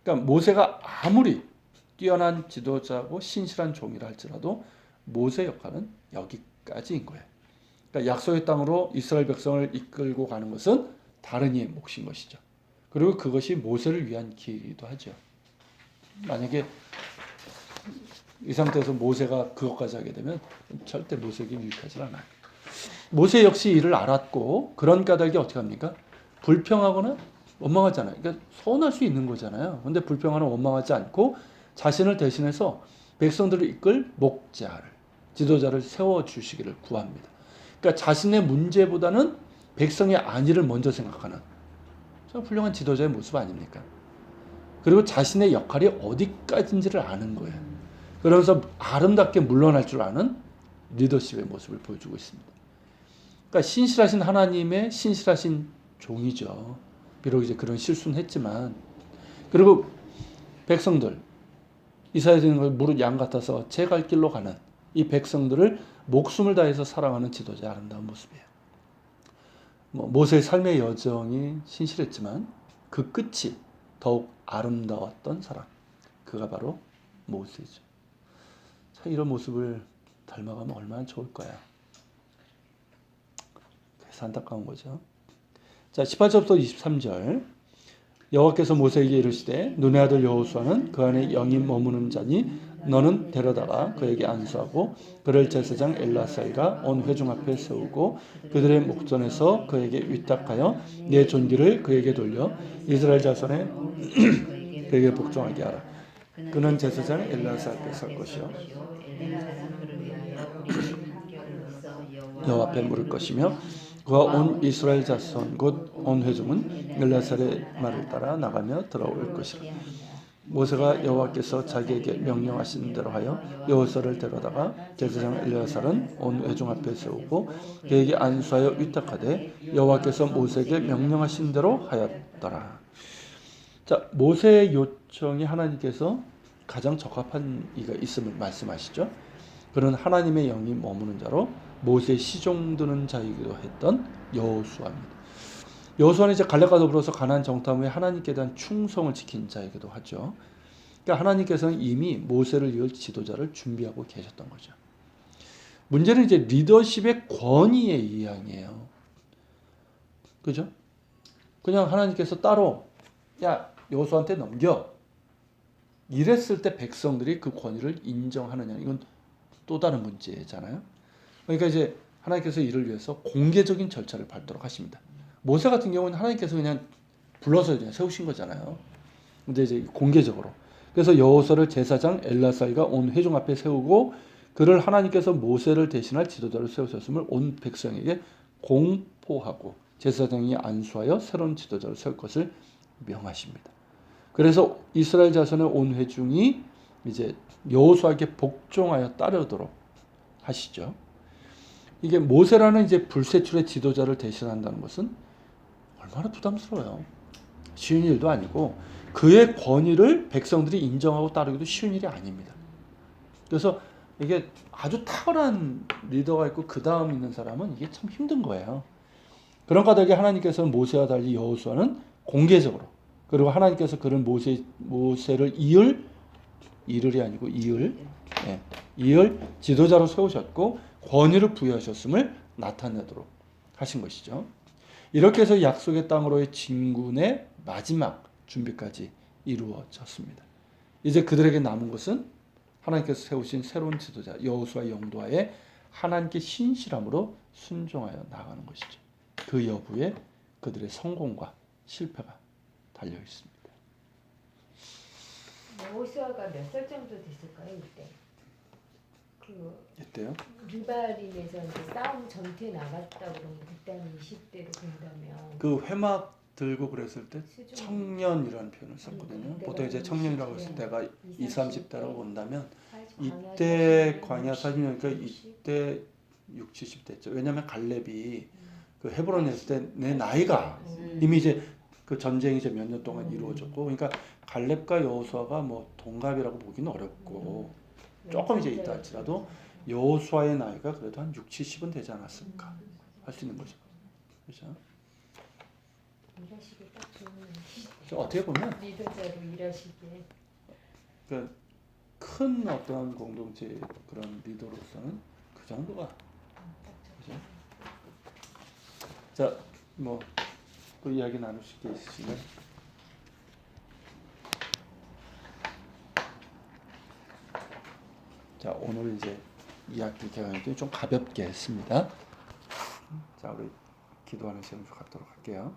그러니까 모세가 아무리 뛰어난 지도자고 신실한 종이라 할지라도 모세 역할은 여기까지인 거예요. 그러니까 약속의 땅으로 이스라엘 백성을 이끌고 가는 것은 다른 이의 몫인 것이죠. 그리고 그것이 모세를 위한 길이기도 하죠. 만약에 이 상태에서 모세가 그것까지 하게 되면 절대 모세에게 유익하지 않아요. 모세 역시 이를 알았고 그런 까닭이 어떻게 합니까? 불평하거나 원망하잖아요. 그러니까 서운할 수 있는 거잖아요. 그런데 불평하거나 원망하지 않고 자신을 대신해서 백성들을 이끌 목자를, 지도자를 세워주시기를 구합니다. 그러니까 자신의 문제보다는 백성의 안위를 먼저 생각하는 참 훌륭한 지도자의 모습 아닙니까? 그리고 자신의 역할이 어디까지인지를 아는 거예요. 그러면서 아름답게 물러날 줄 아는 리더십의 모습을 보여주고 있습니다. 그러니까 신실하신 하나님의 신실하신 종이죠. 비록 이제 그런 실수는 했지만, 그리고 백성들 이스라엘은 무릇 양 같아서 제 갈 길로 가는 이 백성들을 목숨을 다해서 사랑하는 지도자의 아름다운 모습이에요. 모세의 삶의 여정이 신실했지만 그 끝이 더욱 아름다웠던 사람, 그가 바로 모세죠. 참 이런 모습을 닮아가면 얼마나 좋을까요? 그래서 안타까운 거죠. 자, 18절부터 23절. 여호와께서 모세에게 이르시되 눈의 아들 여호수아는 그 안에 영이 머무는 자니 너는 데려다가 그에게 안수하고 그를 제사장 엘라살과 온 회중 앞에 세우고 그들의 목전에서 그에게 위탁하여 내 존귀를 그에게 돌려 이스라엘 자손에 그에게 복종하게 하라. 그는 제사장 엘라살 앞에 설 것이요 여호와 앞에 물을 것이며 그와 온 이스라엘 자손 곧 온 회중은 엘라살의 말을 따라 나가며 들어올 것이라. 모세가 여호와께서 자기에게 명령하신 대로 하여 여호수아를 데려다가 제사장 엘야살은 온 회중 앞에 세우고 그에게 안수하여 위탁하되 여호와께서 모세에게 명령하신 대로 하였더라. 자, 모세의 요청이 하나님께서 가장 적합한 이가 있음을 말씀하시죠. 그는 하나님의 영이 머무는 자로 모세의 시종 드는 자이기도 했던 여호수아입니다. 여호수아는 이제 갈렙과 더불어서 가나안 정탐 후에 하나님께 대한 충성을 지킨 자이기도 하죠. 그러니까 하나님께서는 이미 모세를 이을 지도자를 준비하고 계셨던 거죠. 문제는 이제 리더십의 권위의 이양이에요. 그죠? 그냥 하나님께서 따로 야 여호수아한테 넘겨 이랬을 때 백성들이 그 권위를 인정하느냐, 이건 또 다른 문제잖아요. 그러니까 이제 하나님께서 이를 위해서 공개적인 절차를 밟도록 하십니다. 모세 같은 경우는 하나님께서 그냥 불러서 그냥 세우신 거잖아요. 근데 이제 공개적으로. 그래서 여호수아를 제사장 엘라살과 온 회중 앞에 세우고 그를 하나님께서 모세를 대신할 지도자로 세우셨음을 온 백성에게 공포하고 제사장이 안수하여 새로운 지도자를 세울 것을 명하십니다. 그래서 이스라엘 자손의 온 회중이 이제 여호수아에게 복종하여 따르도록 하시죠. 이게 모세라는 이제 불세출의 지도자를 대신한다는 것은 얼마나 부담스러워요. 쉬운 일도 아니고 그의 권위를 백성들이 인정하고 따르기도 쉬운 일이 아닙니다. 그래서 이게 아주 탁월한 리더가 있고 그 다음 있는 사람은 이게 참 힘든 거예요. 그런 까닭에 하나님께서는 모세와 달리 여호수아는 공개적으로, 그리고 하나님께서 그를 모세를 이을이 아니고 이을 지도자로 세우셨고 권위를 부여하셨음을 나타내도록 하신 것이죠. 이렇게 해서 약속의 땅으로의 진군의 마지막 준비까지 이루어졌습니다. 이제 그들에게 남은 것은 하나님께서 세우신 새로운 지도자 여호수아의 영도하에 하나님께 신실함으로 순종하여 나가는 것이죠. 그 여부에 그들의 성공과 실패가 달려 있습니다. 여호수아가 몇 살 정도 됐을까요 이때? 이때요? 리바림에서 이제 싸움 전투에 나갔다 그러면 그때 한 20대로 본다면 그 회막 들고 그랬을 때 수준. 청년이라는 표현을 썼거든요. 그때가 보통 이제 청년이라고 했을 20대, 때가 20, 30대라고 본다면 광야 이때 40년, 광야 40년이니까 60. 이때 60, 70대죠. 왜냐하면 갈렙이 그 헤브론 했을 때 내 나이가 이미 이제 그 전쟁이 이제 몇 년 동안 이루어졌고, 그러니까 갈렙과 여호수아가 뭐 동갑이라고 보기는 어렵고 조금 이제 있다 할지라도 여호수아의 나이가 그래도 한 6, 70은 되지 않았을까 할 수 있는 거죠. 그렇죠? 일하시기 딱 좋은 그래서 어떻게 보면 리더자로 일하시기에 그 큰 어떤 공동체 그런 리더로서는 그 정도가 그죠? 자, 뭐 또 이야기 나누실 게 있으시면 자, 오늘 이제 이야기 개강도 좀 가볍게 했습니다. 자, 우리 기도하는 시간 좀 갖도록 할게요.